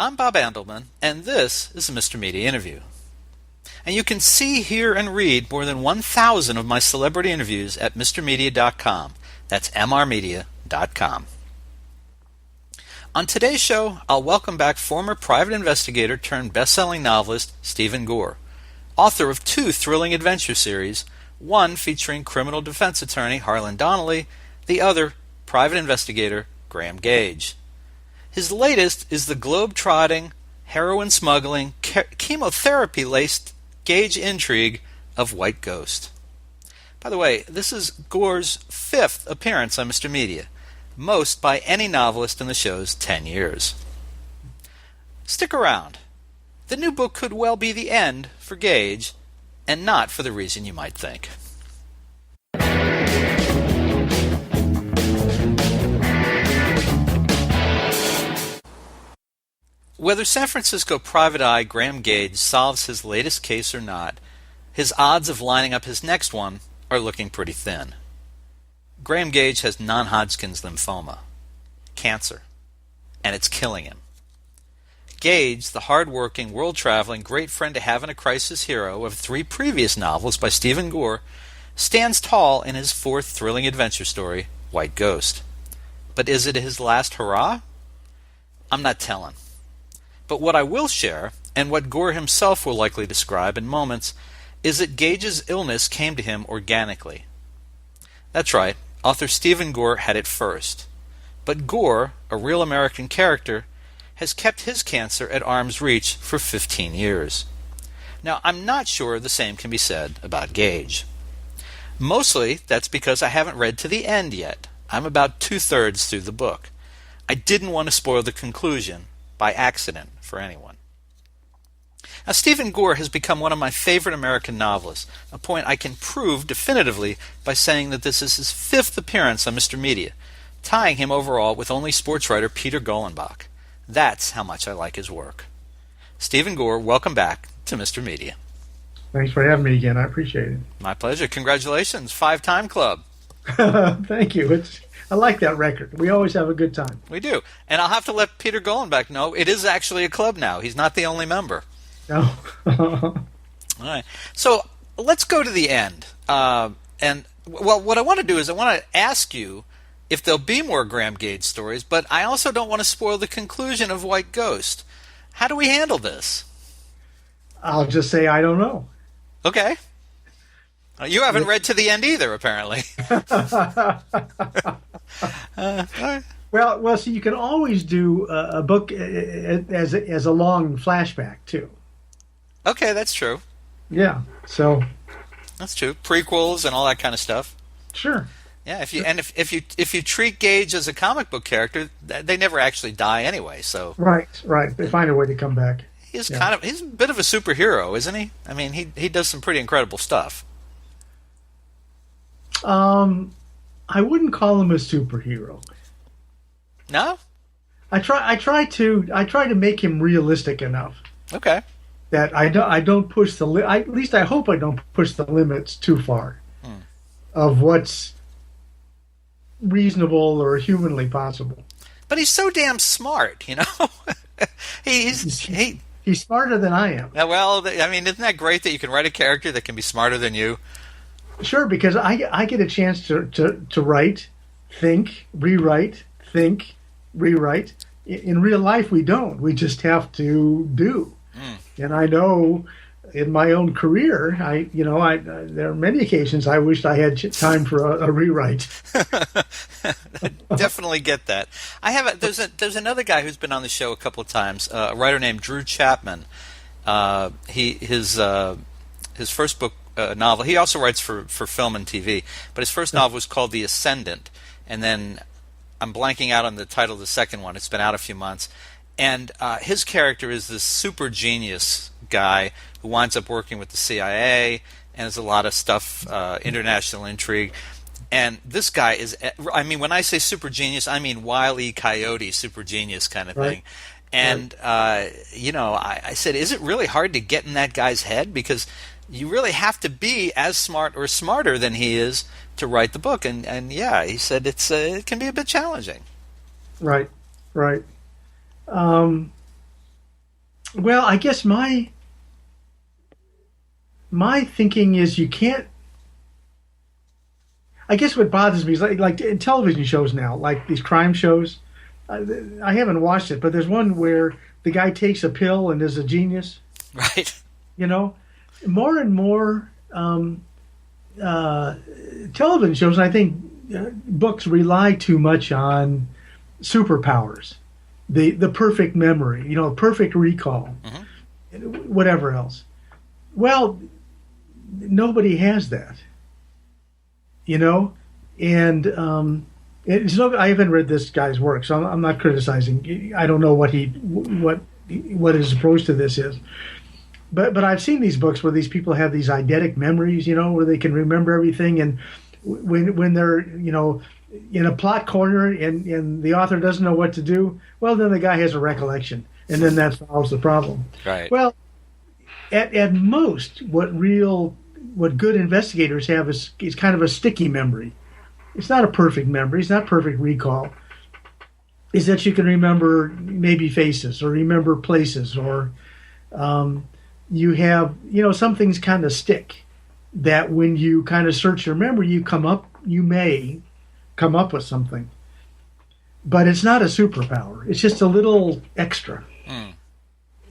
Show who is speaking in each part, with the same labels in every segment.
Speaker 1: I'm Bob Andelman, and this is the Mr. Media Interview. And you can see, hear, and read more than 1,000 of my celebrity interviews at mrmedia.com. That's mrmedia.com. On today's show, I'll welcome back former private investigator turned best-selling novelist Stephen Gore, author of 2 thrilling adventure series, one featuring criminal defense attorney Harlan Donnally, the other private investigator Graham Gage. His latest is the globe-trotting, heroin-smuggling, chemotherapy-laced Gage intrigue of White Ghost. By the way, this is Gore's 5th appearance on Mr. Media, most by any novelist in the show's 10 years. Stick around. The new book could well be the end for Gage, and not for the reason you might think. Whether San Francisco private eye Graham Gage solves his latest case or not, his odds of lining up his next one are looking pretty thin. Graham Gage has non-Hodgkin's lymphoma, cancer, and it's killing him. Gage, the hard-working, world-traveling, great friend to have in a crisis hero of 3 previous novels by Stephen Gore, stands tall in his 4th thrilling adventure story, White Ghost. But is it his last hurrah? I'm not telling. But what I will share, and what Gore himself will likely describe in moments, is that Gage's illness came to him organically. That's right, author Stephen Gore had it first. But Gore, a real American character, has kept his cancer at arm's reach for 15 years. Now, I'm not sure the same can be said about Gage. Mostly, that's because I haven't read to the end yet. I'm about 2/3 through the book. I didn't want to spoil the conclusion by accident for anyone. Now, Stephen Gore has become one of my favorite American novelists, a point I can prove definitively by saying that this is his 5th appearance on Mr. Media, tying him overall with only sports writer Peter Golenbach. That's how much I like his work. Stephen Gore, welcome back to Mr. Media.
Speaker 2: Thanks for having me again. I appreciate it.
Speaker 1: My pleasure. Congratulations. 5-time club.
Speaker 2: Thank you. I like that record. We always have a good time.
Speaker 1: We do. And I'll have to let Peter Golenbach know it is actually a club now. He's not the only member.
Speaker 2: No.
Speaker 1: All right. So let's go to the end. What I want to do is I want to ask you if there'll be more Graham Gage stories, but I also don't want to spoil the conclusion of White Ghost. How do we handle this?
Speaker 2: I'll just say I don't know.
Speaker 1: Okay. You haven't read to the end either, apparently.
Speaker 2: Well, see, you can always do a book as a long flashback too.
Speaker 1: Okay, that's true.
Speaker 2: Yeah, so
Speaker 1: that's true. Prequels and all that kind of stuff.
Speaker 2: Sure.
Speaker 1: Yeah, if you treat Gage as a comic book character, they never actually die anyway. So
Speaker 2: right. They find a way to come back.
Speaker 1: He's a bit of a superhero, isn't he? I mean, he does some pretty incredible stuff.
Speaker 2: I wouldn't call him a superhero.
Speaker 1: No?
Speaker 2: I try to make him realistic enough.
Speaker 1: Okay.
Speaker 2: That I don't push at least I hope I don't push the limits too far of what's reasonable or humanly possible.
Speaker 1: But he's so damn smart, you know.
Speaker 2: He's smarter than I am.
Speaker 1: Well, I mean, isn't that great that you can write a character that can be smarter than you?
Speaker 2: Sure, because I get a chance to write, think, rewrite. In real life, we don't. We just have to do. And I know in my own career, there are many occasions I wished I had time for a rewrite.
Speaker 1: Definitely get that. There's another guy who's been on the show a couple of times, a writer named Drew Chapman. His first book, novel. He also writes for film and TV, but his first novel was called The Ascendant, and then I'm blanking out on the title of the second one. It's been out a few months, and his character is this super genius guy who winds up working with the CIA, and there's a lot of stuff, international intrigue. And this guy is, I mean, when I say super genius, I mean Wile E. Coyote super genius kind of thing. And, I said, is it really hard to get in that guy's head? Because you really have to be as smart or smarter than he is to write the book. And he said it can be a bit challenging.
Speaker 2: Right. Well, I guess my thinking is you can't. I guess what bothers me is like in television shows now, like these crime shows. I haven't watched it, but there's one where the guy takes a pill and is a genius.
Speaker 1: Right.
Speaker 2: You know, more and more television shows, and I think books rely too much on superpowers, the perfect memory, perfect recall, whatever else. Well, nobody has that, and I haven't read this guy's work, so I'm not criticizing. I don't know what his approach to this is. But I've seen these books where these people have these eidetic memories, where they can remember everything, and when they're in a plot corner and the author doesn't know what to do, well, then the guy has a recollection, and then that solves the problem.
Speaker 1: Right.
Speaker 2: Well, at most, what good investigators have is kind of a sticky memory. It's not a perfect memory. It's not perfect recall. Is that you can remember maybe faces or remember places or you have, some things kind of stick that when you kind of search your memory, you may come up with something. But it's not a superpower. It's just a little extra.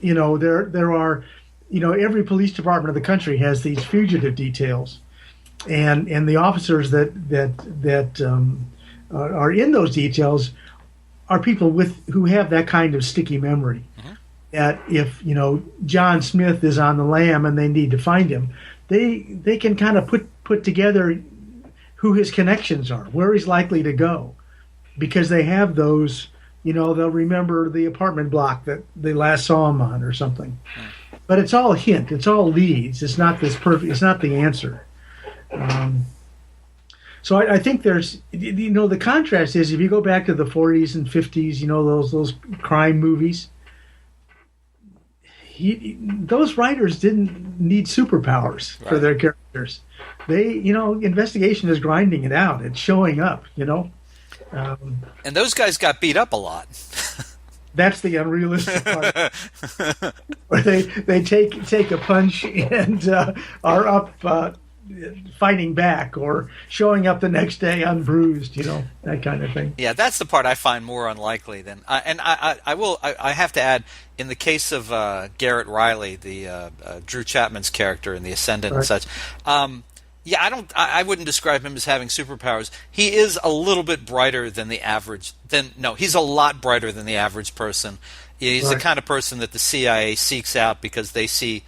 Speaker 2: There are, every police department of the country has these fugitive details. And the officers that are in those details are people who have that kind of sticky memory. That if John Smith is on the lam and they need to find him, they can kind of put together who his connections are, where he's likely to go, because they have those. They'll remember the apartment block that they last saw him on or something. But it's all hint. It's all leads. It's not this perfect. It's not the answer. So I think there's, the contrast is if you go back to the 40s and 50s, those crime movies. Those writers didn't need superpowers for their characters. They, investigation is grinding it out. It's showing up,
Speaker 1: And those guys got beat up a lot.
Speaker 2: That's the unrealistic part. Where they take a punch and are up fighting back or showing up the next day unbruised, that kind of thing.
Speaker 1: Yeah, that's the part I find more unlikely than. I have to add, in the case of Garrett Riley, the Drew Chapman's character in The Ascendant and such. I wouldn't describe him as having superpowers. He is a little bit brighter than the average. He's a lot brighter than the average person. He's the kind of person that the CIA seeks out because they see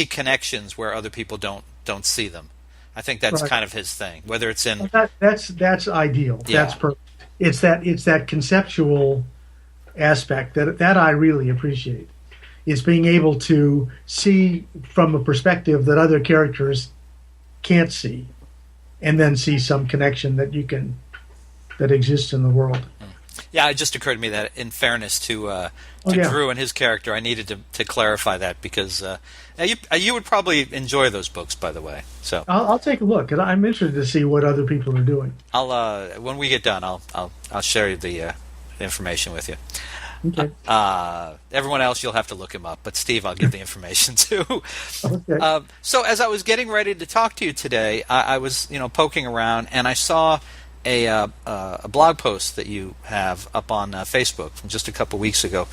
Speaker 1: connections where other people don't see them. I think that's kind of his thing. Whether it's in
Speaker 2: that's ideal. Yeah. That's perfect. It's that conceptual aspect that I really appreciate. Is being able to see from a perspective that other characters can't see, and then see some connection that exists in the world.
Speaker 1: Yeah, it just occurred to me that in fairness to Drew and his character, I needed to clarify that because you would probably enjoy those books, by the way. So
Speaker 2: I'll take a look, and I'm interested to see what other people are doing.
Speaker 1: When we get done, I'll share the information with you.
Speaker 2: Okay.
Speaker 1: Everyone else, you'll have to look him up, but Steve, I'll give the information to.
Speaker 2: Okay.
Speaker 1: So as I was getting ready to talk to you today, I was poking around, and I saw a blog post that you have up on Facebook from just a couple weeks ago,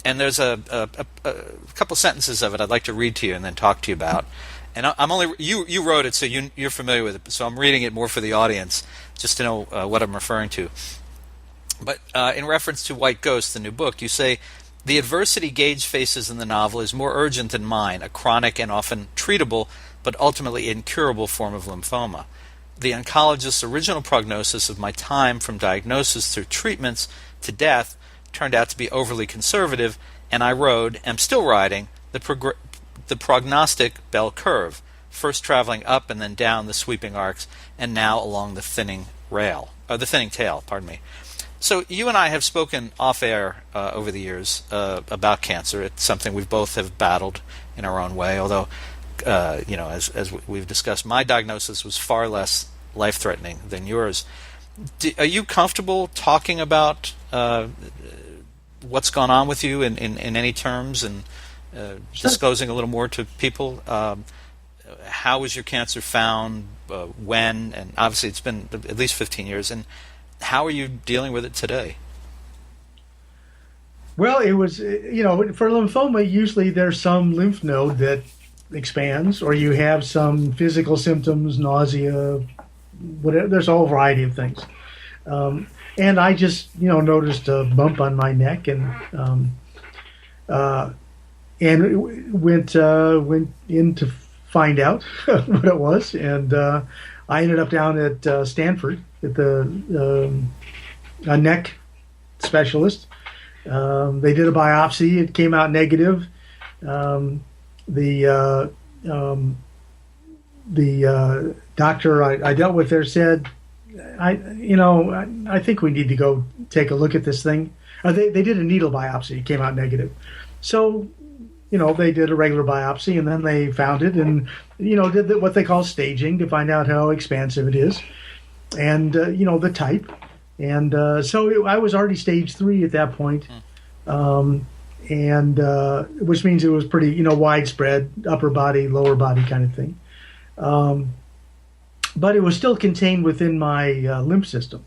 Speaker 1: and there's a couple sentences of it I'd like to read to you and then talk to you about. And I'm only you wrote it, so you're familiar with it, so I'm reading it more for the audience just to know what I'm referring to. But in reference to White Ghost, the new book, you say, the adversity Gage faces in the novel is more urgent than mine, a chronic and often treatable but ultimately incurable form of lymphoma. The oncologist's original prognosis of my time from diagnosis through treatments to death turned out to be overly conservative, and I am still riding, the prognostic bell curve, first traveling up and then down the sweeping arcs, and now along the thinning tail. So you and I have spoken off-air over the years about cancer. It's something we both have battled in our own way, although, as we've discussed, my diagnosis was far less life-threatening than yours. Are you comfortable talking about what's gone on with you in any terms? And disclosing a little more to people? How was your cancer found? When? And obviously it's been at least 15 years. And how are you dealing with it today?
Speaker 2: Well, it was, for lymphoma, usually there's some lymph node that expands, or you have some physical symptoms, nausea, whatever. There's a whole variety of things. And I just, noticed a bump on my neck and went in to find out what it was. And I ended up down at Stanford at the a neck specialist. They did a biopsy. It came out negative. The doctor I dealt with there said, I think we need to go take a look at this thing. They did a needle biopsy. It came out negative. So, they did a regular biopsy, and then they found it and, did what they call staging to find out how expansive it is and, the type. And so I was already stage 3 at that point, and which means it was pretty, widespread, upper body, lower body kind of thing. But it was still contained within my lymph system,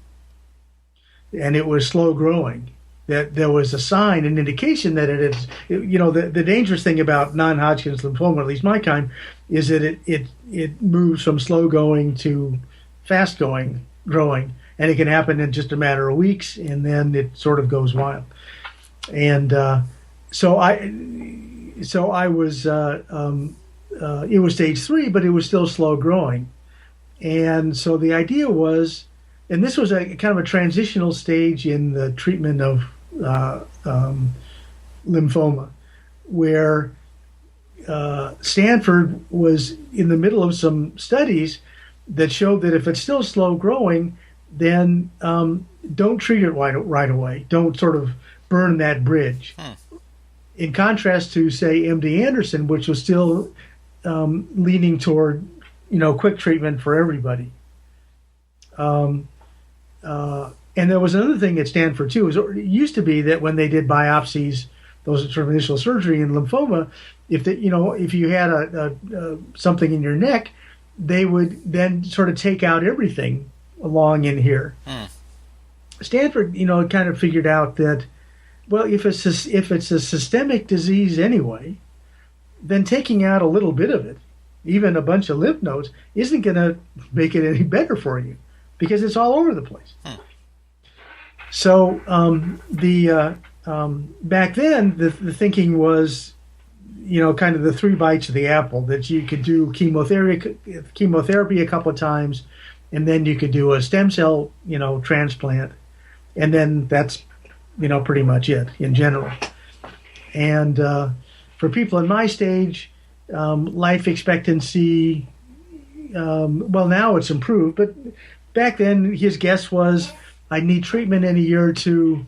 Speaker 2: and it was slow growing. That there was a sign, an indication that it is, the dangerous thing about non-Hodgkin's lymphoma, at least my kind, is that it moves from slow going to fast growing, and it can happen in just a matter of weeks, and then it sort of goes wild. And so I was, it was stage 3, but it was still slow growing. And so the idea was, and this was a kind of a transitional stage in the treatment of lymphoma, where Stanford was in the middle of some studies that showed that if it's still slow growing, then don't treat it right away. Don't sort of burn that bridge. In contrast to, say, MD Anderson, which was still leaning toward, quick treatment for everybody. And there was another thing at Stanford too. It used to be that when they did biopsies, those sort of initial surgery in lymphoma, if you had a something in your neck, they would then sort of take out everything along in here. Stanford, kind of figured out that, well, if it's a systemic disease anyway, then taking out a little bit of it, even a bunch of lymph nodes, isn't going to make it any better for you because it's all over the place. So back then, the thinking was, kind of the 3 bites of the apple, that you could do chemotherapy a couple of times, and then you could do a stem cell, transplant, and then that's, pretty much it in general. And for people in my stage, life expectancy, well, now it's improved, but back then his guess was I'd need treatment in a year or two.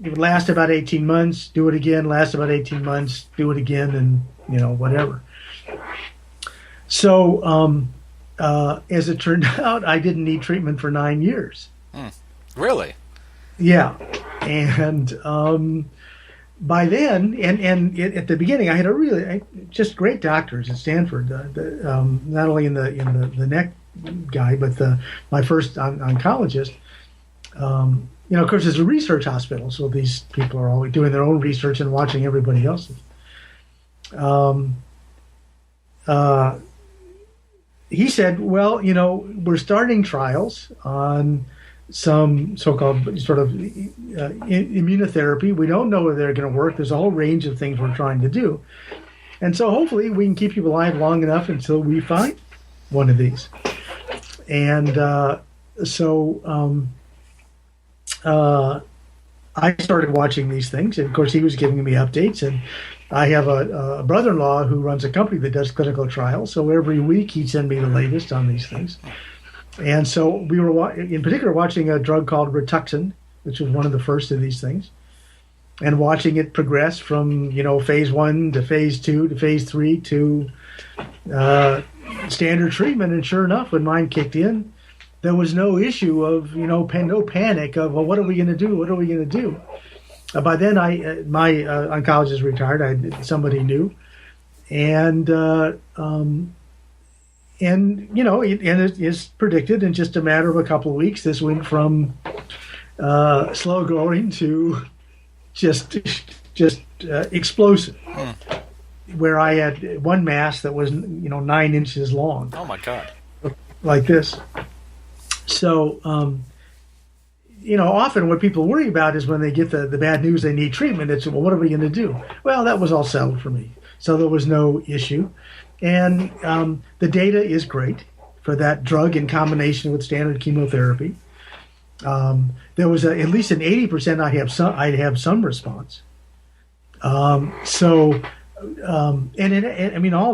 Speaker 2: It would last about 18 months, do it again, last about 18 months, do it again, and, whatever. So as it turned out, I didn't need treatment for 9 years.
Speaker 1: Really?
Speaker 2: Yeah. And by then, and at the beginning, I had just great doctors at Stanford, not only in the neck guy, but my first oncologist. Of course, it's a research hospital, so these people are always doing their own research and watching everybody else's. He said, well, we're starting trials on some so-called sort of immunotherapy. We don't know whether they're going to work. There's a whole range of things we're trying to do. And so hopefully we can keep you alive long enough until we find one of these. And I started watching these things, and of course he was giving me updates, and I have a brother-in-law who runs a company that does clinical trials, so every week he'd send me the latest on these things. And so we were in particular watching a drug called Rituxan, which was one of the first of these things, and watching it progress from phase 1 to phase 2 to phase 3 to standard treatment. And sure enough, when mine kicked in, there was no issue of, no panic of, well, what are we going to do? What are we going to do? By then, my oncologist retired. I had somebody new, and it is predicted in just a matter of a couple of weeks. This went from slow growing to just explosive. Where I had one mass that was 9 inches long.
Speaker 1: Oh my God!
Speaker 2: Like this. So, often what people worry about is when they get the bad news they need treatment. It's, well, what are we going to do? Well, that was all settled for me. So there was no issue. And the data is great for that drug in combination with standard chemotherapy. There was at least an 80% I'd have some response. All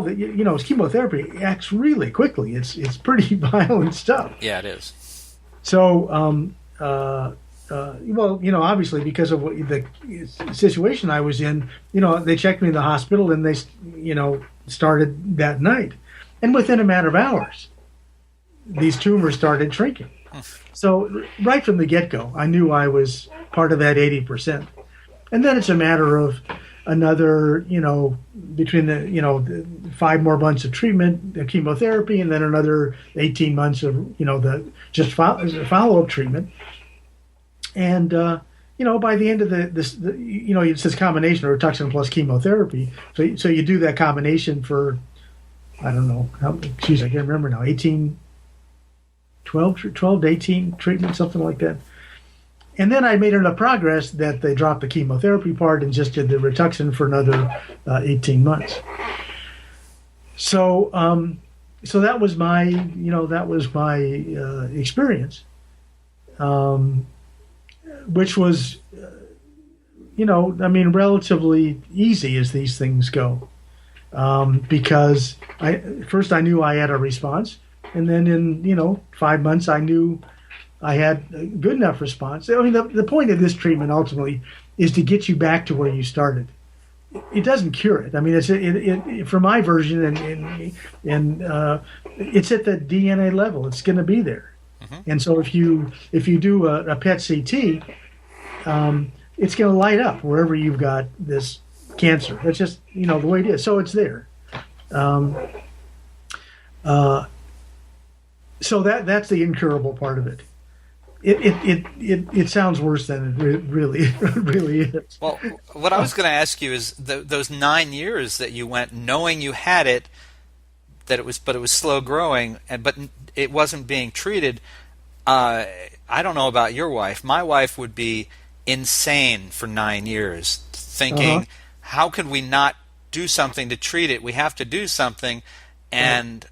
Speaker 2: the chemotherapy acts really quickly. It's pretty violent stuff.
Speaker 1: Yeah, it is.
Speaker 2: So, obviously because of the situation I was in, they checked me in the hospital and they, started that night. And within a matter of hours, these tumors started shrinking. So right from the get-go, I knew I was part of that 80%. And then it's a matter of another, between the 5 more months of treatment, the chemotherapy, and then another 18 months of, the just follow-up treatment. And, by the end of it says combination or Rituxan plus chemotherapy. So you do that combination for, I don't know, I can't remember now, 12 to 18 treatments, something like that. And then I made enough progress that they dropped the chemotherapy part and just did the Rituxan for another 18 months. So that was my experience, which was, relatively easy as these things go, because I knew I had a response, and then in 5 months I knew I had a good enough response. The point of this treatment ultimately is to get you back to where you started. It doesn't cure it. It's for my version, and it's at the DNA level. It's going to be there. Mm-hmm. And so if you do a PET CT, it's going to light up wherever you've got this cancer. That's just the way it is. So it's there. So that's the incurable part of it. It sounds worse than it really is.
Speaker 1: Well, what I was going to ask you is those 9 years that you went knowing you had it, but it was slow growing, but it wasn't being treated. I don't know about your wife. My wife would be insane for 9 years, thinking, how can we not do something to treat it? We have to do something, and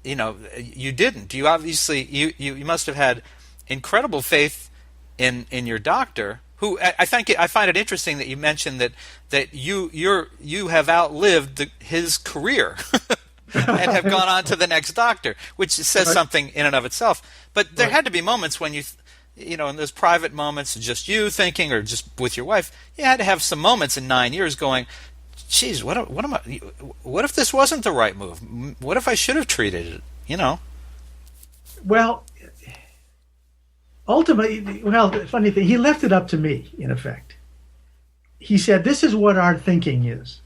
Speaker 1: you didn't. You obviously you must have had incredible faith in your doctor, who I find it interesting that you mentioned that you have outlived his career and have gone on to the next doctor, which says something in and of itself. But there had to be moments when in those private moments, just you thinking, or just with your wife, you had to have some moments in 9 years going, geez, what if this wasn't the right move? What if I should have treated it?
Speaker 2: Well, ultimately, the funny thing, he left it up to me, in effect. He said, this is what our thinking is.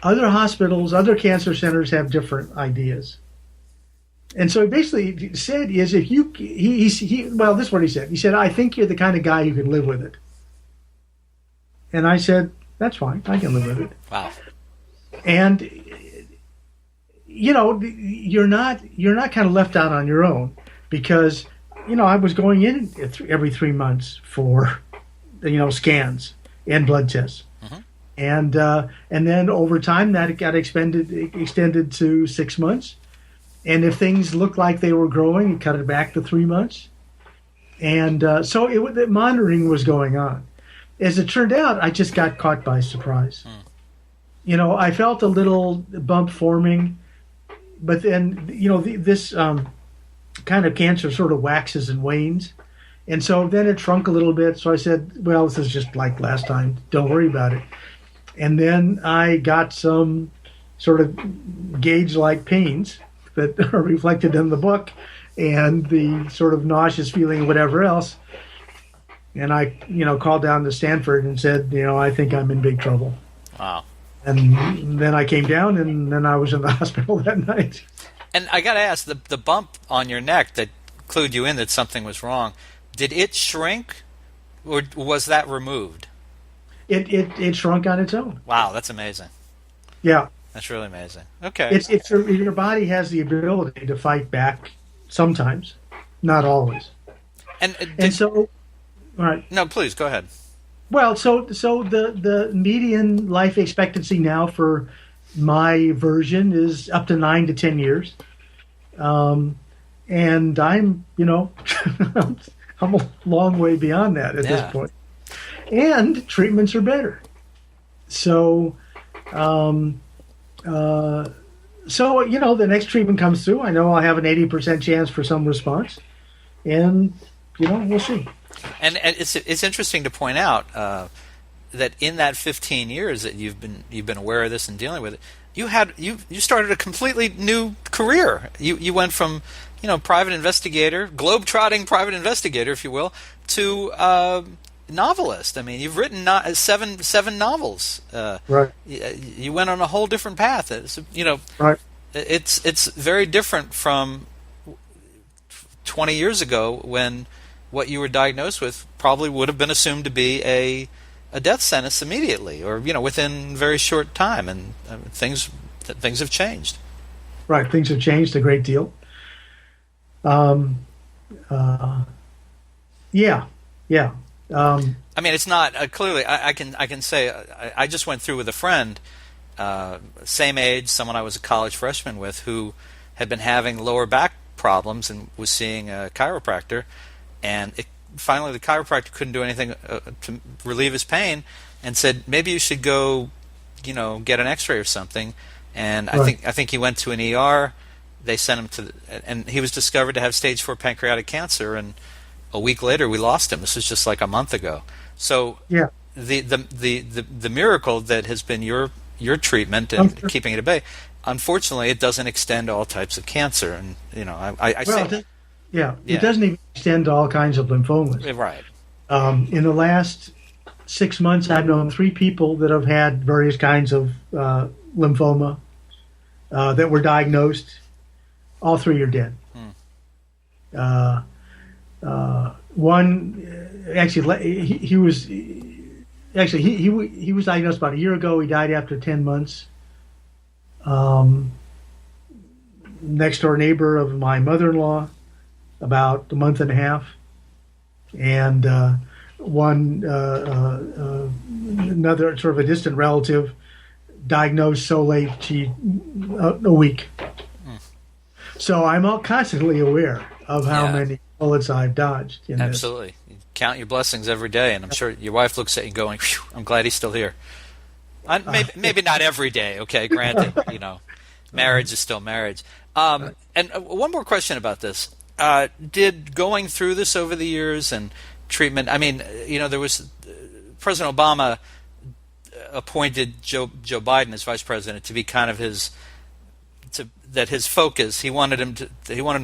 Speaker 2: Other hospitals, other cancer centers have different ideas. And so he basically said is, if you, this is what he said. He said, I think you're the kind of guy who can live with it. And I said, that's fine. I can live with it.
Speaker 1: Wow.
Speaker 2: And, you're not kind of left out on your own, because I was going in every 3 months for, scans and blood tests. Mm-hmm. And then over time that got extended to 6 months. And if things looked like they were growing, it cut it back to 3 months. And so the monitoring was going on. As it turned out, I just got caught by surprise. I felt a little bump forming, but then, this kind of cancer sort of waxes and wanes. And so then it shrunk a little bit. So I said, well, this is just like last time. Don't worry about it. And then I got some sort of Gage-like pains that are reflected in the book, and the sort of nauseous feeling, whatever else. And I, called down to Stanford and said, I think I'm in big trouble.
Speaker 1: Wow.
Speaker 2: And then I came down, and then I was in the hospital that night.
Speaker 1: And I got to ask, the bump on your neck that clued you in that something was wrong, did it shrink, or was that removed?
Speaker 2: It shrunk on its own.
Speaker 1: Wow, that's amazing.
Speaker 2: Yeah.
Speaker 1: That's really amazing. Okay.
Speaker 2: It's your body has the ability to fight back sometimes, not always. And so, all right.
Speaker 1: No, please go ahead.
Speaker 2: Well, so the median life expectancy now for my version is up to 9 to 10 years, and I'm I'm a long way beyond that at this point. And treatments are better. So, the next treatment comes through. I know I'll have an 80% chance for some response, and we'll see.
Speaker 1: And it's interesting to point out that in that 15 years that you've been aware of this and dealing with it, you started a completely new career. You went from private investigator, globe-trotting private investigator, if you will, to novelist. I mean, you've written seven novels.
Speaker 2: Right.
Speaker 1: You went on a whole different path.
Speaker 2: Right.
Speaker 1: It's very different from 20 years ago when what you were diagnosed with probably would have been assumed to be a death sentence immediately, or within a very short time, and things have changed.
Speaker 2: Right, things have changed a great deal. Yeah.
Speaker 1: I mean, it's not clearly. I can say I just went through with a friend, same age, someone I was a college freshman with, who had been having lower back problems and was seeing a chiropractor, and finally the chiropractor couldn't do anything to relieve his pain, and said maybe you should go, get an X-ray or something. And
Speaker 2: right.
Speaker 1: I think he went to an ER. They sent him and he was discovered to have stage 4 pancreatic cancer, and a week later we lost him. This was just like a month ago. So
Speaker 2: yeah,
Speaker 1: the miracle that has been your treatment and keeping it at bay, unfortunately, it doesn't extend to all types of cancer. And I say,
Speaker 2: it doesn't even extend to all kinds of lymphomas.
Speaker 1: Right.
Speaker 2: In the last 6 months, I've known 3 people that have had various kinds of lymphoma that were diagnosed. All 3 are dead. One actually he was diagnosed about a year ago. He died after 10 months. Next door neighbor of my mother-in-law, about a month and a half, and another sort of a distant relative, diagnosed so late a week. So I'm constantly aware of how many bullets I've dodged.
Speaker 1: Absolutely. You count your blessings every day, and I'm sure your wife looks at you going, "Phew, I'm glad he's still here." Maybe not every day, okay, granted. Marriage is still marriage. And one more question about this. Did going through this over the years and treatment, I mean, there was President Obama appointed Joe Biden as vice president to be kind of his focus. He wanted him to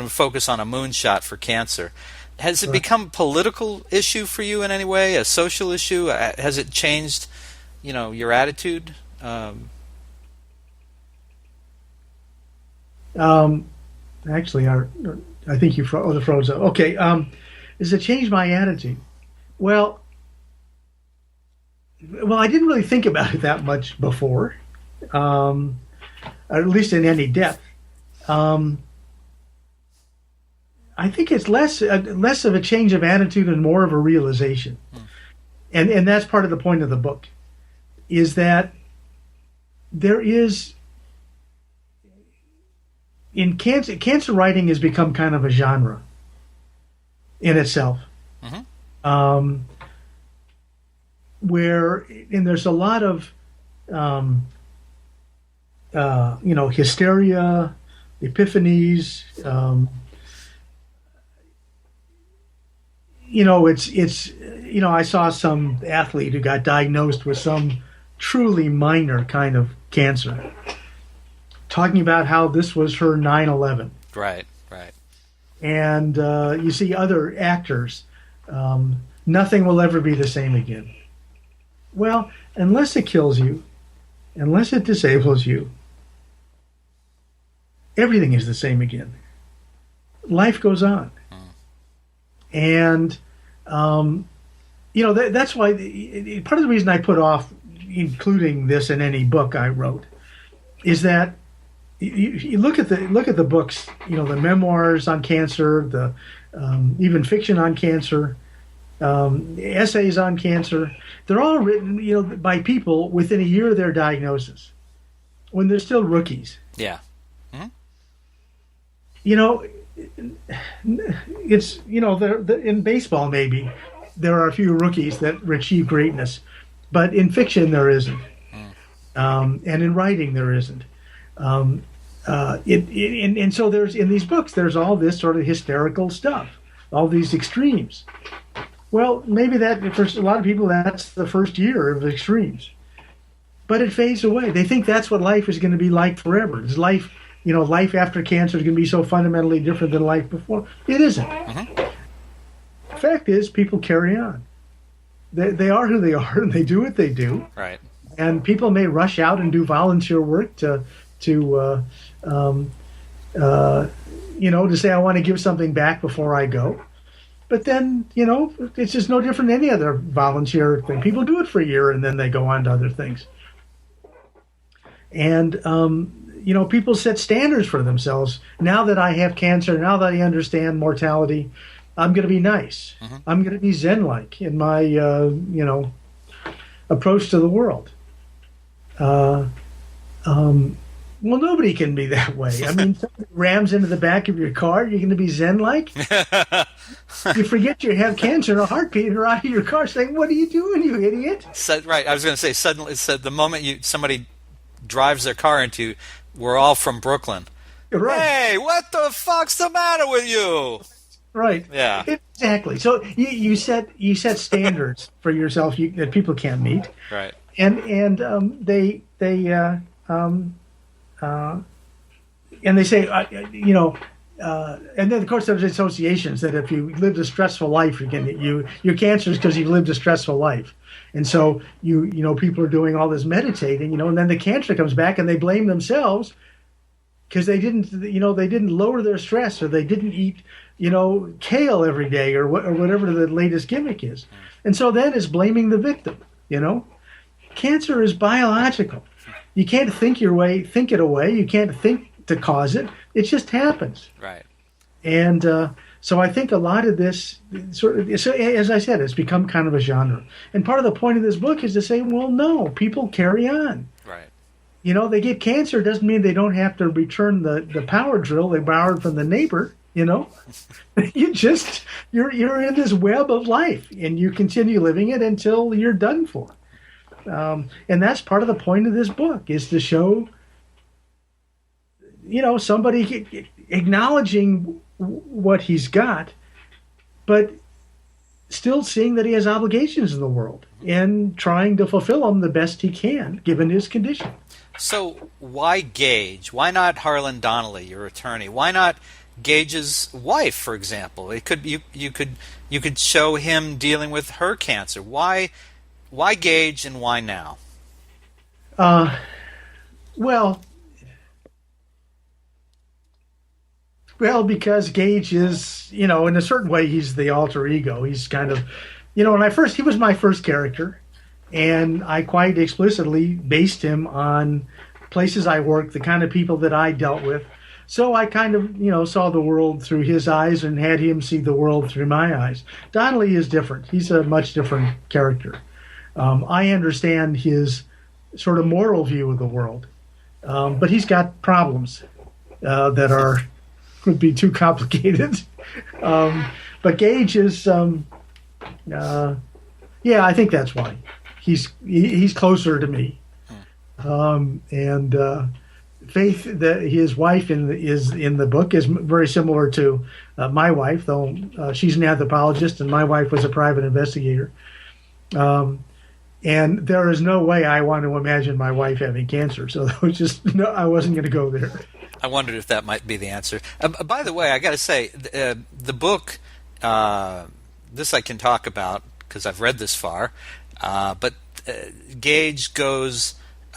Speaker 1: focus on a moonshot for cancer. Has it become a political issue for you in any way? A social issue? Has it changed, your attitude?
Speaker 2: Actually, I think you froze up. Okay. Does it change my attitude? Well, I didn't really think about it that much before, at least in any depth. I think it's less of a change of attitude and more of a realization, and that's part of the point of the book, is that there is in cancer writing has become kind of a genre in itself, where there's a lot of hysteria, epiphanies. I saw some athlete who got diagnosed with some truly minor kind of cancer, talking about how this was her 9/11.
Speaker 1: Right.
Speaker 2: And you see other actors, nothing will ever be the same again. Well, unless it kills you, unless it disables you, everything is the same again. Life goes on. And, that's why part of the reason I put off including this in any book I wrote is that you look at the books, the memoirs on cancer, the even fiction on cancer, essays on cancer. They're all written, by people within a year of their diagnosis, when they're still rookies.
Speaker 1: Yeah. Mm-hmm.
Speaker 2: It's in baseball maybe there are a few rookies that achieve greatness, but in fiction there isn't, and in writing there isn't. And so there's in these books there's all this sort of hysterical stuff, all these extremes. Well, maybe that for a lot of people that's the first year of extremes, but it fades away. They think that's what life is going to be like forever. Is life, life after cancer is going to be so fundamentally different than life before? It isn't. Mm-hmm. The fact is, people carry on. They are who they are, and they do what they do.
Speaker 1: Right.
Speaker 2: And people may rush out and do volunteer work to say I want to give something back before I go. But then, it's just no different than any other volunteer thing. People do it for a year and then they go on to other things. And, people set standards for themselves. Now that I have cancer, now that I understand mortality, I'm going to be nice. Mm-hmm. I'm going to be Zen-like in my, approach to the world. Well, nobody can be that way. I mean, somebody rams into the back of your car, you're going to be Zen-like? You forget you have cancer and a heartbeat and are out of your car saying, what are you doing, you idiot?
Speaker 1: Right. I was going to say, suddenly, the moment somebody drives their car into you, we're all from Brooklyn.
Speaker 2: Right.
Speaker 1: Hey, what the fuck's the matter with you?
Speaker 2: Right.
Speaker 1: Yeah.
Speaker 2: Exactly. So you set standards for yourself that people can't meet.
Speaker 1: Right.
Speaker 2: And they say, and then of course there's associations that if you lived a stressful life, your cancer is because you lived a stressful life, and so people are doing all this meditating, and then the cancer comes back and they blame themselves because they didn't lower their stress, or they didn't eat kale every day, or whatever the latest gimmick is, and so then it's blaming the victim. Cancer is biological. You can't think it away. You can't think to cause it. It just happens.
Speaker 1: Right.
Speaker 2: And so I think a lot of this as I said, it's become kind of a genre. And part of the point of this book is to say, well, no, people carry on.
Speaker 1: Right.
Speaker 2: They get cancer doesn't mean they don't have to return the power drill they borrowed from the neighbor. You're in this web of life, and you continue living it until you're done for. And that's part of the point of this book, is to show, somebody acknowledging what he's got, but still seeing that he has obligations in the world and trying to fulfill them the best he can, given his condition.
Speaker 1: So why Gage? Why not Harlan Donnally, your attorney? Why not Gage's wife, for example? It could you could show him dealing with her cancer. Why Gage and why now?
Speaker 2: Well, because Gage is, in a certain way, he's the alter ego. He's kind of, he was my first character, and I quite explicitly based him on places I worked, the kind of people that I dealt with. So I kind of, saw the world through his eyes and had him see the world through my eyes. Donnelly is different. He's a much different character. I understand his sort of moral view of the world, but he's got problems that would be too complicated. But Gage is, I think that's why he's closer to me. And Faith, his wife is in the book, is very similar to my wife, though she's an anthropologist and my wife was a private investigator. And there is no way I want to imagine my wife having cancer. So that was just, no, I wasn't going to go there.
Speaker 1: I wondered if that might be the answer. By the way, I got to say, the book, this I can talk about because I've read this far. But Gage goes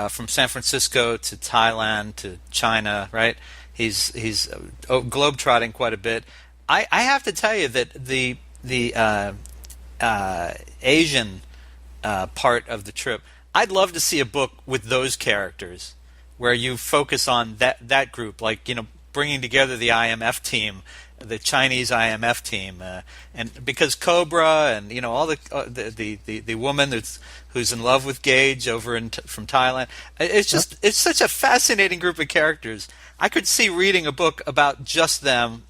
Speaker 1: from San Francisco to Thailand to China, right? He's globetrotting quite a bit. I have to tell you that the Asian part of the trip, I'd love to see a book with those characters, where you focus on that group, like, bringing together the IMF team, the Chinese IMF team, and because Cobra and all the woman who's in love with Gage from Thailand, it's such a fascinating group of characters. I could see reading a book about just them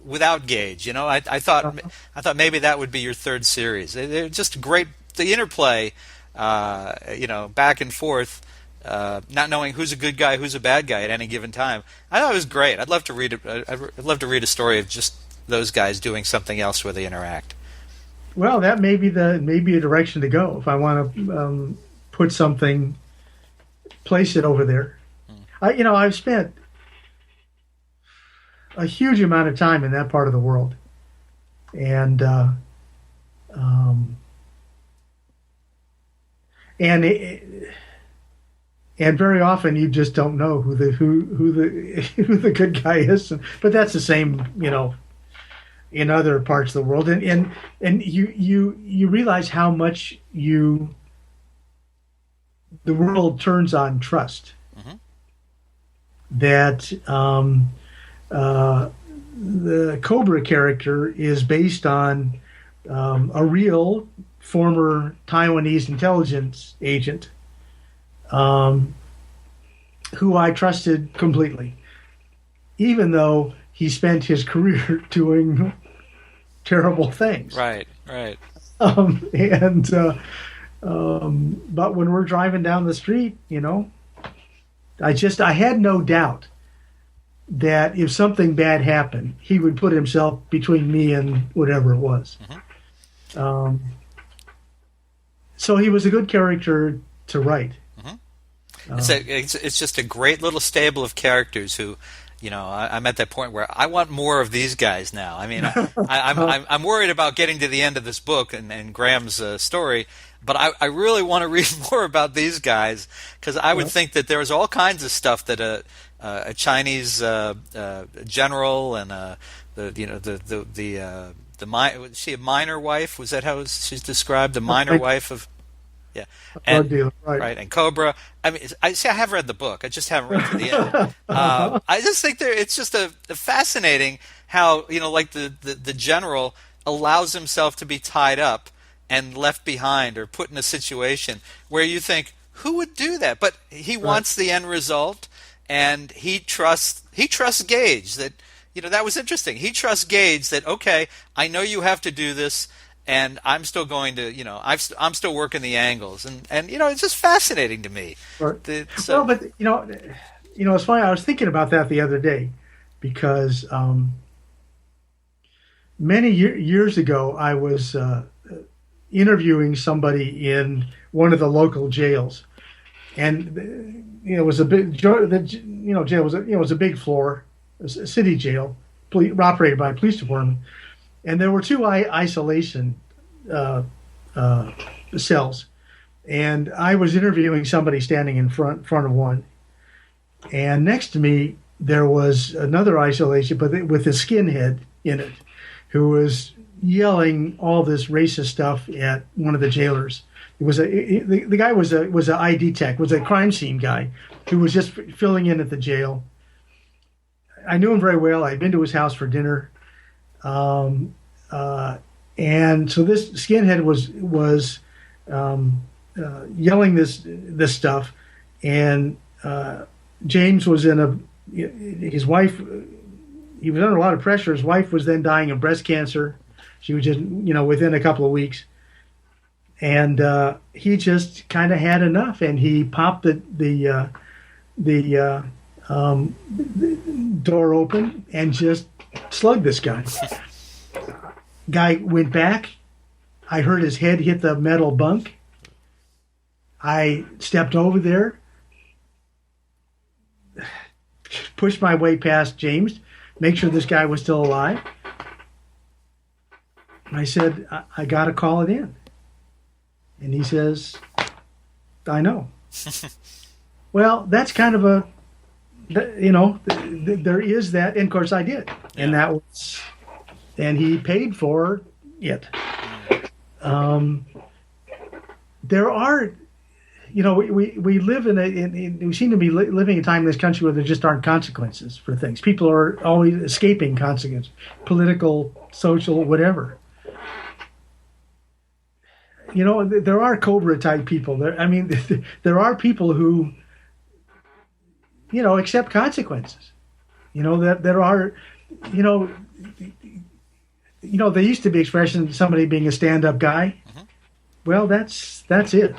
Speaker 1: without Gage. I thought maybe that would be your third series. They're just great. The interplay, back and forth. Not knowing who's a good guy, who's a bad guy at any given time. I thought it was great. I'd love to read it. I'd love to read a story of just those guys doing something else where they interact.
Speaker 2: Well, that may be a direction to go if I want to put something, place it over there. I've spent a huge amount of time in that part of the world, and and very often you just don't know who the good guy is. But that's the same, in other parts of the world. And you realize how much the world turns on trust. Mm-hmm. That the Cobra character is based on a real former Taiwanese intelligence agent, who I trusted completely, even though he spent his career doing terrible things.
Speaker 1: Right.
Speaker 2: But when we're driving down the street, I had no doubt that if something bad happened, he would put himself between me and whatever it was. Mm-hmm. So he was a good character to write.
Speaker 1: It's just a great little stable of characters who, I'm at that point where I want more of these guys now. I mean, I'm worried about getting to the end of this book and Graham's story, but I really want to read more about these guys, because I would think that there's all kinds of stuff that a Chinese general and was she a minor wife? Was that how she's described? The minor wife of. Yeah, and right, and Cobra. I mean, I have read the book. I just haven't read to the end. I just think it's just a fascinating how like the general allows himself to be tied up and left behind or put in a situation where you think, who would do that? But he wants the end result, and he trusts Gage. That was interesting. He trusts Gage that, okay, I know you have to do this. And I'm still going to, I'm still working the angles, and it's just fascinating to me.
Speaker 2: But it's funny. I was thinking about that the other day, because many years ago I was interviewing somebody in one of the local jails, and it was a big jail was a big floor, a city jail, operated by a police department. And there were two isolation cells, and I was interviewing somebody standing in front of one, and next to me there was another isolation, but with a skinhead in it, who was yelling all this racist stuff at one of the jailers. The guy was a ID tech, was a crime scene guy who was just filling in at the jail. I knew him very well. I'd been to his house for dinner. And so this skinhead was yelling this stuff, and James was his wife. He was under a lot of pressure. His wife was then dying of breast cancer. She was just within a couple of weeks, and he just kind of had enough, and he popped the door open and just slugged this guy. Guy went back. I heard his head hit the metal bunk. I stepped over there, pushed my way past James, make sure this guy was still alive. I said, I got to call it in. And he says, I know. Well, that's kind of a, there is that, and of course I did. Yeah. And that was, and he paid for it. There are, we live we seem to be living in a time in this country where there just aren't consequences for things. People are always escaping consequences, political, social, whatever. There are Cobra type people. There are people who, accept consequences. That there are, there used to be expression somebody being a stand-up guy. Mm-hmm. Well, that's it.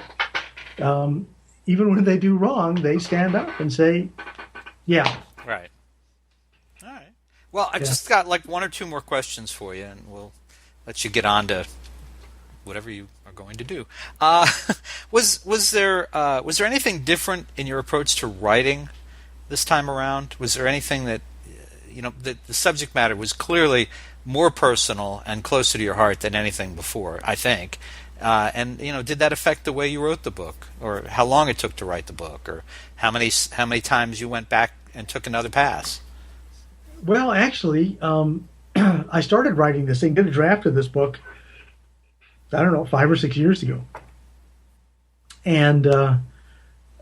Speaker 2: Even when they do wrong, they stand up and say, yeah.
Speaker 1: Right. All right. Well, I've just got like one or two more questions for you, and we'll let you get on to whatever you are going to do. Was there anything different in your approach to writing this time around? Was there anything that, the subject matter was clearly more personal and closer to your heart than anything before, I think. And did that affect the way you wrote the book, or how long it took to write the book, or how many times you went back and took another pass?
Speaker 2: Well, actually, I started writing this thing, did a draft of this book, I don't know, 5 or 6 years ago, and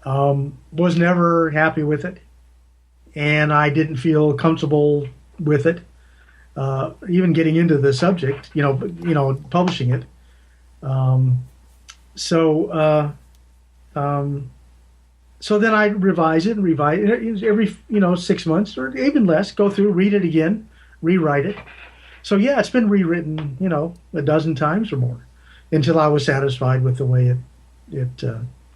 Speaker 2: was never happy with it, and I didn't feel comfortable with it, even getting into the subject, publishing it. So then I revise it every 6 months or even less, go through, read it again, rewrite it. So yeah, it's been rewritten, a dozen times or more until I was satisfied with the way it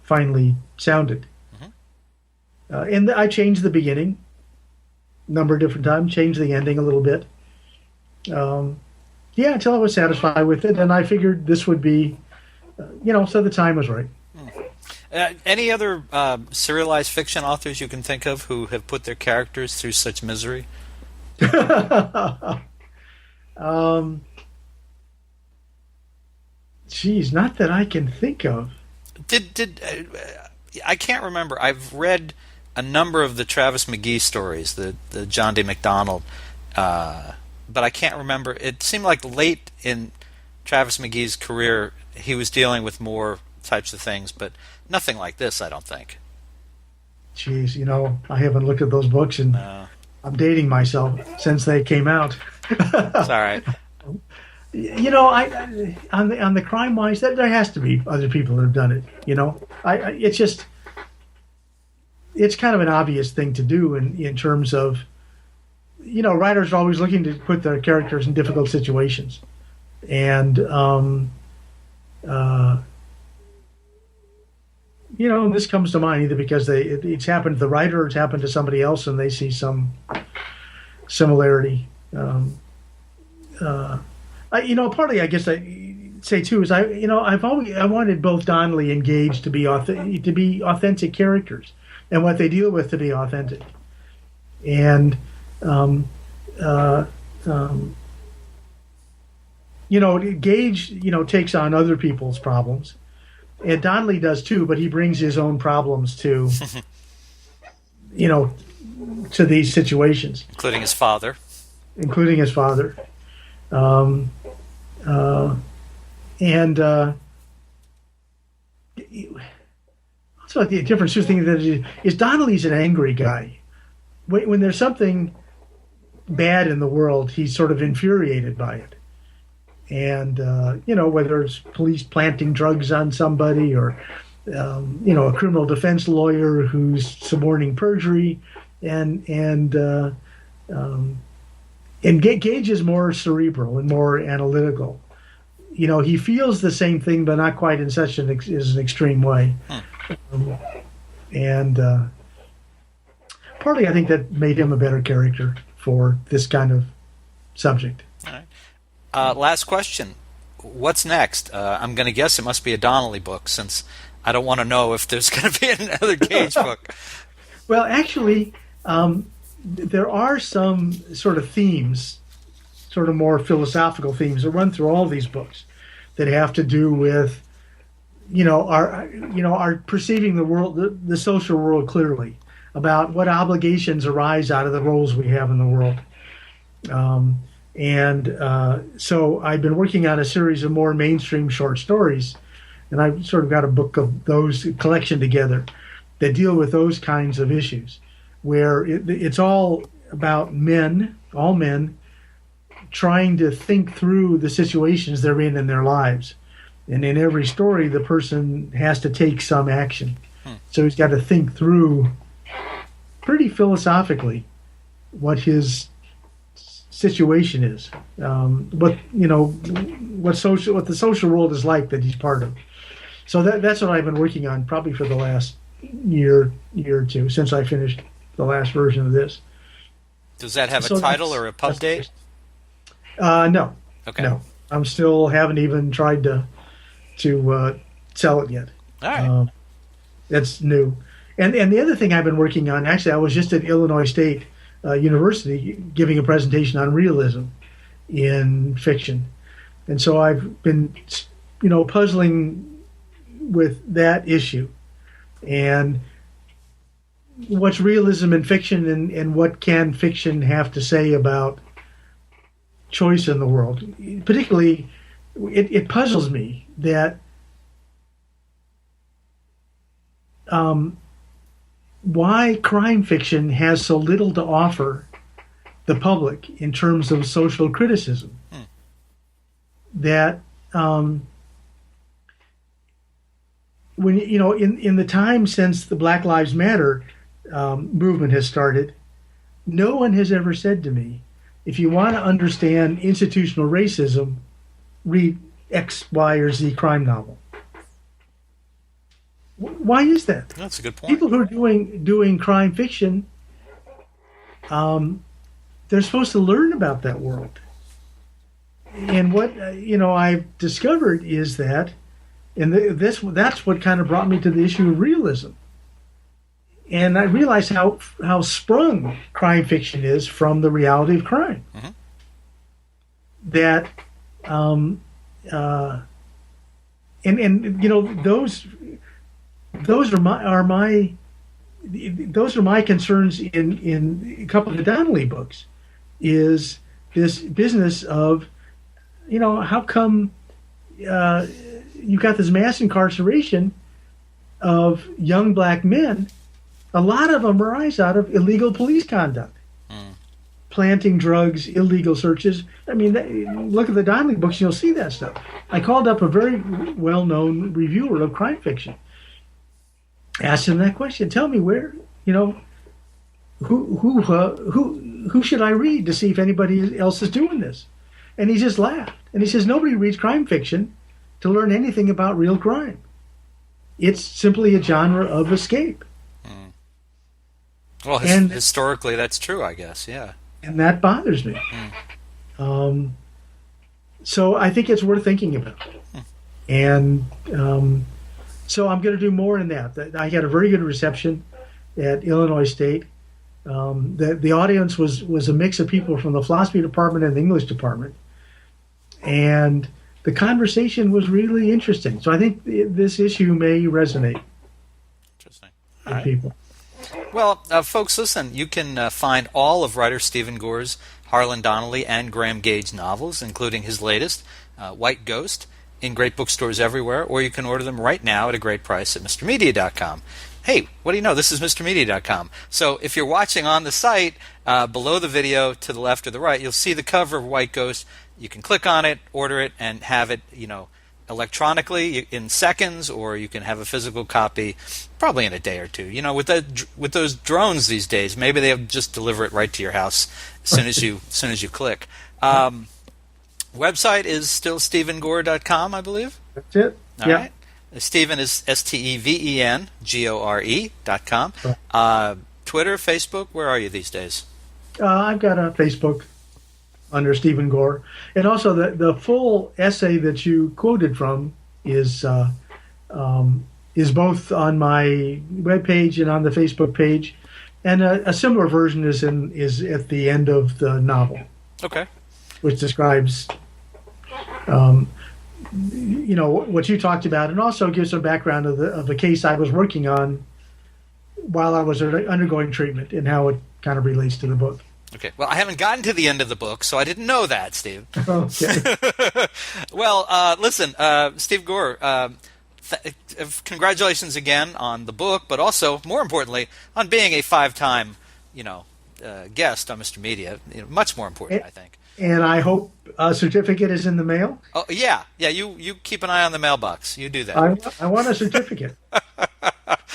Speaker 2: finally sounded. Mm-hmm. And I changed the beginning a number of different times, changed the ending a little bit. Until I was satisfied with it, and I figured this would be, so the time was right.
Speaker 1: Any other serialized fiction authors you can think of who have put their characters through such misery?
Speaker 2: Geez, not that I can think of.
Speaker 1: I can't remember. I've read a number of the Travis McGee stories, the John D. MacDonald. But I can't remember. It seemed like late in Travis McGee's career, he was dealing with more types of things, but nothing like this, I don't think.
Speaker 2: Jeez, I haven't looked at those books, and I'm dating myself since they came out.
Speaker 1: It's all right.
Speaker 2: On the crime wise, there has to be other people that have done it. It's kind of an obvious thing to do in terms of. Writers are always looking to put their characters in difficult situations. And, this comes to mind either because it's happened to the writer or it's happened to somebody else and they see some similarity. Partly, I guess I say too, is I wanted both Donnally and Gage to be authentic characters and what they deal with to be authentic. And, Gage, takes on other people's problems, and Donnally does too, but he brings his own problems to, to these situations.
Speaker 1: Including his father.
Speaker 2: Also the difference is Donnelly's an angry guy. When there's something bad in the world, he's sort of infuriated by it. And, whether it's police planting drugs on somebody or, a criminal defense lawyer who's suborning perjury. And Gage is more cerebral and more analytical. He feels the same thing, but not quite in such an extreme way. Partly, I think that made him a better character for this kind of subject.
Speaker 1: All right. Last question. What's next? I'm going to guess it must be a Donnally book, since I don't want to know if there's going to be another Gage book.
Speaker 2: Well, actually, there are some sort of themes, sort of more philosophical themes that run through all these books that have to do with are perceiving the world, the social world clearly, about what obligations arise out of the roles we have in the world. So I've been working on a series of more mainstream short stories, and I've sort of got a book of those collection together that deal with those kinds of issues, where it's all about all men, trying to think through the situations they're in their lives. And in every story, the person has to take some action. So he's got to think through pretty philosophically what his situation is, what the social world is like that he's part of. So that's what I've been working on probably for the last year or two since I finished the last version of this.
Speaker 1: Does that have a title or a pub date?
Speaker 2: No.
Speaker 1: Okay.
Speaker 2: No, I'm still haven't even tried to sell it yet.
Speaker 1: All right.
Speaker 2: That's new. And the other thing I've been working on, actually, I was just at Illinois State University giving a presentation on realism in fiction. And so I've been, puzzling with that issue. And what's realism in fiction, and what can fiction have to say about choice in the world? Particularly, it puzzles me that why crime fiction has so little to offer the public in terms of social criticism. That when in the time since the Black Lives Matter movement has started, no one has ever said to me, if you want to understand institutional racism, read X, Y, or Z crime novel. Why is that?
Speaker 1: That's a good point.
Speaker 2: People who are doing crime fiction, they're supposed to learn about that world. And what I've discovered is that, and that's what kind of brought me to the issue of realism. And I realized how sprung crime fiction is from the reality of crime.
Speaker 1: Mm-hmm.
Speaker 2: That those are my concerns in a couple of the Donnally books, is this business of how come you've got this mass incarceration of young black men. A lot of them arise out of illegal police conduct, planting drugs, illegal searches. I mean, look at the Donnally books, you'll see that stuff. I called up a very well-known reviewer of crime fiction, asked him that question. Tell me who should I read to see if anybody else is doing this? And he just laughed. And he says, nobody reads crime fiction to learn anything about real crime. It's simply a genre of escape.
Speaker 1: Well, historically, that's true, I guess, yeah.
Speaker 2: And that bothers me. So I think it's worth thinking about. And so I'm going to do more in that. I had a very good reception at Illinois State. The audience was a mix of people from the philosophy department and the English department. And the conversation was really interesting. So I think this issue may resonate with people.
Speaker 1: Well, folks, listen, you can find all of writer Stephen Gore's Harlan Donnally and Graham Gage novels, including his latest, White Ghost, in great bookstores everywhere, or you can order them right now at a great price at MrMedia.com. Hey, what do you know? This is MrMedia.com. So if you're watching on the site, below the video to the left or the right, you'll see the cover of White Ghost. You can click on it, order it, and have it, electronically in seconds, or you can have a physical copy probably in a day or two. With those drones these days, maybe they'll just deliver it right to your house as soon as you click. Website is still StephenGore.com, I believe.
Speaker 2: That's it.
Speaker 1: All right. Stephen is Stevengore.com. Twitter, Facebook, where are you these days?
Speaker 2: I've got a Facebook under Stephen Gore. And also the full essay that you quoted from is both on my webpage and on the Facebook page. And a similar version is at the end of the novel.
Speaker 1: Okay.
Speaker 2: Which describes what you talked about, and also give some background of the case I was working on while I was undergoing treatment and how it kind of relates to the book.
Speaker 1: Okay. Well, I haven't gotten to the end of the book, so I didn't know that, Steve.
Speaker 2: Okay.
Speaker 1: Well, listen, Steve Gore, congratulations again on the book, but also, more importantly, on being a 5-time, guest on Mr. Media. Much more important, I think.
Speaker 2: And I hope a certificate is in the mail.
Speaker 1: Oh yeah. You keep an eye on the mailbox. You do that.
Speaker 2: I want a certificate.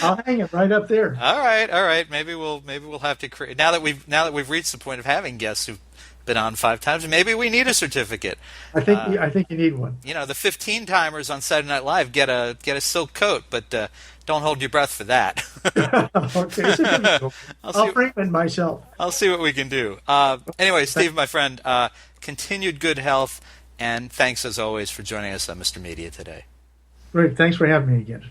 Speaker 2: I'll hang it right up there.
Speaker 1: All right. Maybe we'll have to create now that we've reached the point of having guests who've been on 5 times. Maybe we need a certificate.
Speaker 2: I think you need one.
Speaker 1: The 15-timers on Saturday Night Live get a silk coat, but don't hold your breath for that.
Speaker 2: Okay, I'll frame it myself.
Speaker 1: I'll see what we can do. Anyway, Steve, my friend, continued good health, and thanks as always for joining us on Mr. Media today.
Speaker 2: Great. Thanks for having me again.